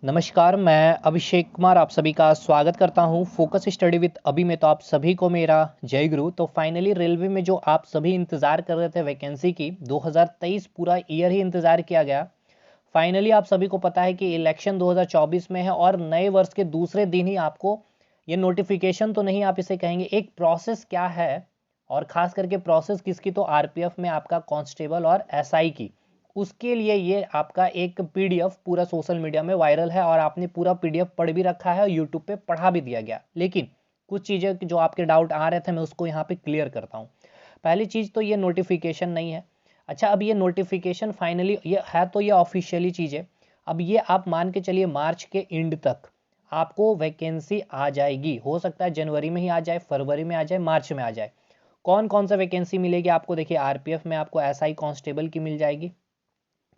नमस्कार, मैं अभिषेक कुमार आप सभी का स्वागत करता हूं फोकस स्टडी विद अभी में। तो आप सभी को मेरा जय गुरु। तो फाइनली रेलवे में जो आप सभी इंतज़ार कर रहे थे वैकेंसी की, 2023 पूरा ईयर ही इंतज़ार किया गया। फाइनली आप सभी को पता है कि इलेक्शन 2024 में है और नए वर्ष के दूसरे दिन ही आपको ये नोटिफिकेशन तो नहीं आप इसे कहेंगे, एक प्रोसेस क्या है और ख़ास करके प्रोसेस किसकी, तो आरपीएफ में आपका कांस्टेबल और एसआई की। उसके लिए ये आपका एक पीडीएफ पूरा सोशल मीडिया में वायरल है और आपने पूरा पीडीएफ पढ़ भी रखा है और यूट्यूब पे पढ़ा भी दिया गया। लेकिन कुछ चीज़ें जो आपके डाउट आ रहे थे मैं उसको यहाँ पे क्लियर करता हूँ। पहली चीज़ तो ये नोटिफिकेशन नहीं है। अच्छा, अब ये नोटिफिकेशन फाइनली ये है तो ये ऑफिशियली चीज़ है। अब ये आप मान के चलिए मार्च के एंड तक आपको वैकेंसी आ जाएगी। हो सकता है जनवरी में ही आ जाए, फरवरी में आ जाए, मार्च में आ जाए। कौन कौन सा वैकेंसी मिलेगी आपको, देखिए आरपीएफ में आपको एसआई कांस्टेबल की मिल जाएगी,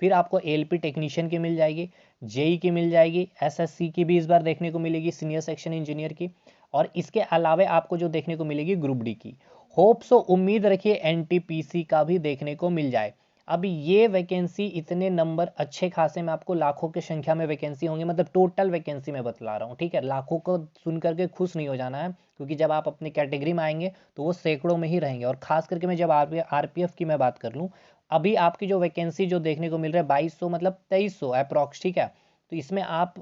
फिर आपको एलपी टेक्नीशियन की मिल जाएगी, जेई की मिल जाएगी, एसएससी की भी इस बार देखने को मिलेगी, सीनियर सेक्शन इंजीनियर की, और इसके अलावा आपको जो देखने को मिलेगी ग्रुप डी की। होप सो उम्मीद रखिए एनटीपीसी का भी देखने को मिल जाए। अब ये वैकेंसी इतने नंबर अच्छे खासे में आपको लाखों की संख्या में वैकेंसी होंगी, मतलब टोटल वैकेंसी में बतला रहा हूँ, ठीक है। लाखों को सुन करके खुश नहीं हो जाना है, क्योंकि जब आप अपनी कैटेगरी में आएंगे तो वो सैकड़ों में ही रहेंगे। और खास करके मैं जब आरपीएफ की मैं बात कर लूँ, अभी आपकी जो वैकेंसी जो देखने को मिल रहा है 2200 मतलब 2300 अप्रॉक्स, ठीक है। तो इसमें आप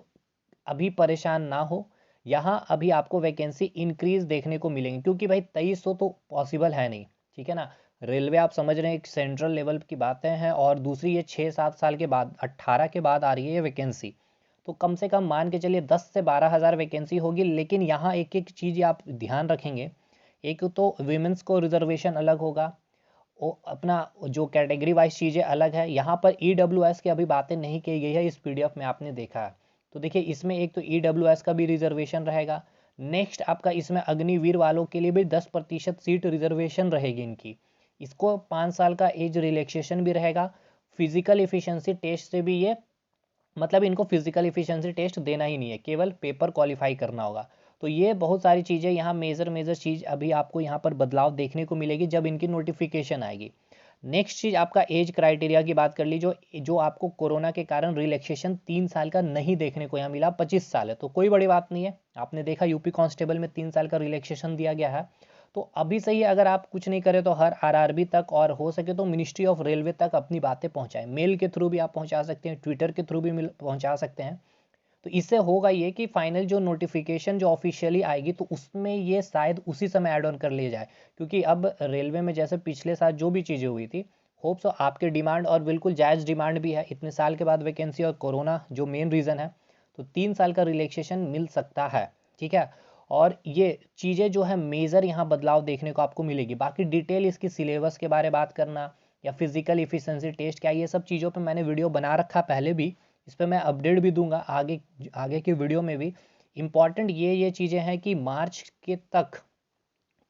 अभी परेशान ना हो, यहाँ अभी आपको वैकेंसी इंक्रीज देखने को मिलेंगी, क्योंकि भाई 2300 तो पॉसिबल है नहीं, ठीक है ना। रेलवे आप समझ रहे हैं एक सेंट्रल लेवल की बातें हैं, और दूसरी ये 6-7 साल के बाद 18 के बाद आ रही है ये वैकेंसी। तो कम से कम मान के चलिए 10 से 12 हज़ार वैकेंसी होगी। लेकिन यहाँ एक एक चीज़ आप ध्यान रखेंगे, एक तो विमेंस को रिजर्वेशन अलग होगा, वो अपना जो कैटेगरी वाइज चीज़ें अलग है। यहाँ पर ईडब्ल्यूएस की अभी बातें नहीं की गई है, इस पीडीएफ में आपने देखा है। तो देखिए इसमें एक तो ईडब्ल्यूएस का भी रिजर्वेशन रहेगा। नेक्स्ट आपका इसमें अग्निवीर वालों के लिए भी 10% सीट रिजर्वेशन रहेगी इनकी। इसको 5 साल का एज रिलैक्सेशन भी रहेगा। फिजिकल इफिशियंसी टेस्ट से भी ये, मतलब इनको फिजिकल इफिशियंसी टेस्ट देना ही नहीं है, केवल पेपर क्वालिफाई करना होगा। तो ये बहुत सारी चीज़ें यहाँ मेजर मेजर चीज़ अभी आपको यहाँ पर बदलाव देखने को मिलेगी जब इनकी नोटिफिकेशन आएगी। नेक्स्ट चीज़ आपका एज क्राइटेरिया की बात कर ली, जो जो आपको कोरोना के कारण रिलैक्सेशन 3 साल का नहीं देखने को यहाँ मिला, 25 साल है, तो कोई बड़ी बात नहीं है। आपने देखा यूपी कांस्टेबल में 3 साल का रिलैक्सेशन दिया गया है। तो अभी सही है, अगर आप कुछ नहीं करें तो हर आरआरबी तक और हो सके तो मिनिस्ट्री ऑफ रेलवे तक अपनी बातें पहुंचाएं। मेल के थ्रू भी आप पहुंचा सकते हैं, ट्विटर के थ्रू भी पहुंचा सकते हैं। तो इससे होगा ये कि फाइनल जो नोटिफिकेशन जो ऑफिशियली आएगी तो उसमें ये शायद उसी समय ऐड ऑन कर लिया जाए, क्योंकि अब रेलवे में जैसे पिछले साल जो भी चीज़ें हुई थी, होप सो आपके डिमांड और बिल्कुल जायज़ डिमांड भी है, इतने साल के बाद वैकेंसी और कोरोना जो मेन रीज़न है, तो 3 साल का रिलैक्सेशन मिल सकता है, ठीक है। और ये चीज़ें जो है मेजर यहाँ बदलाव देखने को आपको मिलेगी। बाकी डिटेल इसकी सिलेबस के बारे में बात करना या फिजिकल इफिशिएंसी टेस्ट क्या, ये सब चीज़ों पे मैंने वीडियो बना रखा पहले भी, इस पर मैं अपडेट भी दूंगा आगे आगे की वीडियो में भी। इम्पॉर्टेंट ये चीज़ें हैं कि मार्च के तक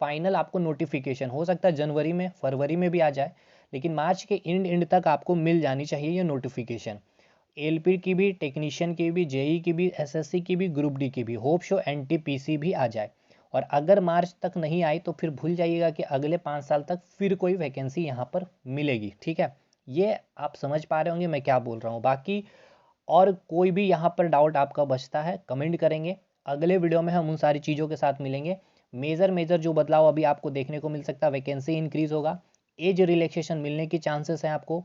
फाइनल आपको नोटिफिकेशन, हो सकता है जनवरी में फरवरी में भी आ जाए, लेकिन मार्च के एंड एंड तक आपको मिल जानी चाहिए ये नोटिफिकेशन। एलपी की भी, टेक्नीशियन की भी, जेई की भी, एसएससी की भी, ग्रुप डी की भी, होप शो एनटीपीसी भी आ जाए। और अगर मार्च तक नहीं आई तो फिर भूल जाइएगा कि अगले 5 साल तक फिर कोई वैकेंसी यहाँ पर मिलेगी, ठीक है। ये आप समझ पा रहे होंगे मैं क्या बोल रहा हूँ। बाकी और कोई भी यहाँ पर डाउट आपका बचता है कमेंट करेंगे, अगले वीडियो में हम उन सारी चीज़ों के साथ मिलेंगे। मेजर मेजर जो बदलाव अभी आपको देखने को मिल सकता है, वैकेंसी इंक्रीज होगा, एज रिलैक्सेशन मिलने की चांसेस हैं आपको,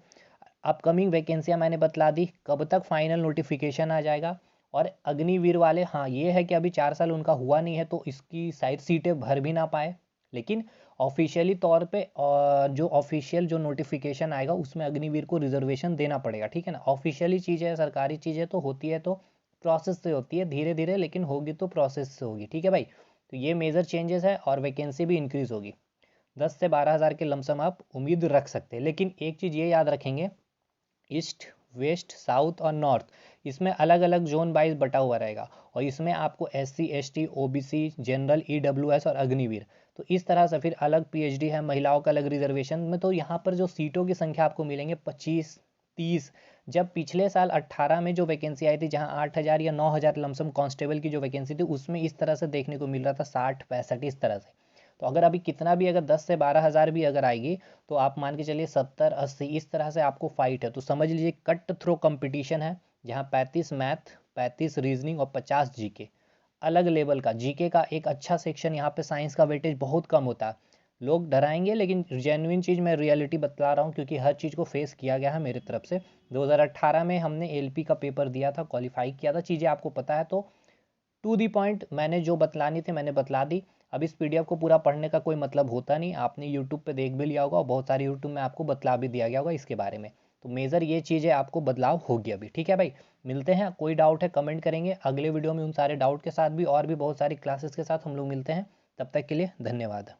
अपकमिंग वैकेंसियाँ मैंने बतला दी, कब तक फाइनल नोटिफिकेशन आ जाएगा। और अग्निवीर वाले, हाँ ये है कि अभी 4 साल उनका हुआ नहीं है तो इसकी शायद सीटें भर भी ना पाए, लेकिन ऑफिशियली तौर पे जो ऑफिशियल जो नोटिफिकेशन आएगा उसमें अग्निवीर को रिजर्वेशन देना पड़ेगा, ठीक है ना। ऑफिशियली चीज़ है, सरकारी चीज़ें तो होती है तो प्रोसेस से होती है धीरे धीरे, लेकिन होगी तो प्रोसेस से होगी, ठीक है भाई। तो ये मेजर चेंजेस है और वैकेंसी भी इंक्रीज होगी, 10 से 12 हज़ार के लमसम आप उम्मीद रख सकते हैं। लेकिन एक चीज़ ये याद रखेंगे, ईस्ट, वेस्ट, साउथ और नॉर्थ, इसमें अलग अलग जोन वाइज बटा हुआ रहेगा, और इसमें आपको SC, ST, OBC, general, EWS और अग्निवीर, तो इस तरह से फिर अलग पीएचडी है, महिलाओं का अलग रिजर्वेशन में। तो यहाँ पर जो सीटों की संख्या आपको मिलेंगे 25, 30। जब पिछले साल 18 में जो वैकेंसी आई थी, जहाँ 8 हज़ार या 9 हज़ार लमसम कांस्टेबल की जो वैकेंसी थी, उसमें इस तरह से देखने को मिल रहा था 60, 65 इस तरह से। तो अगर अभी कितना भी, अगर 10 से 12 हज़ार भी अगर आएगी तो आप मान के चलिए 70, 80 इस तरह से आपको फाइट है। तो समझ लीजिए कट थ्रो कंपटीशन है, जहाँ 35 मैथ, 35 रीजनिंग और 50 जीके। अलग लेवल का जीके का एक अच्छा सेक्शन, यहाँ पे साइंस का वेटेज बहुत कम होता है। लोग डराएंगे लेकिन जेन्युइन चीज़ मैं रियलिटी बतला रहा हूँ, क्योंकि हर चीज़ को फेस किया गया है मेरी तरफ से। 2018 में हमने एलपी का पेपर दिया था, क्वालिफाई किया था, चीज़ें आपको पता है। तो टू दी पॉइंट मैंने जो बतलानी थी मैंने बतला दी। अब इस पीडीएफ को पूरा पढ़ने का कोई मतलब होता नहीं, आपने यूट्यूब पे देख भी लिया होगा और बहुत सारे यूट्यूब में आपको बतला भी दिया गया होगा इसके बारे में। तो मेजर ये चीज़ें आपको बदलाव होगी अभी, ठीक है भाई। मिलते हैं, कोई डाउट है कमेंट करेंगे अगले वीडियो में, उन सारे डाउट के साथ भी और भी बहुत सारी क्लासेस के साथ हम लोग मिलते हैं। तब तक के लिए धन्यवाद।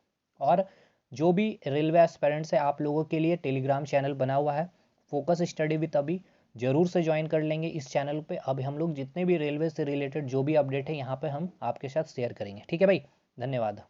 और जो भी रेलवे एस्पिरेंट्स है, आप लोगों के लिए टेलीग्राम चैनल बना हुआ है, फोकस स्टडी विद अभी, जरूर से ज्वाइन कर लेंगे इस चैनल पे। अब हम लोग जितने भी रेलवे से रिलेटेड जो भी अपडेट है यहाँ पे हम आपके साथ शेयर करेंगे, ठीक है भाई। धन्यवाद।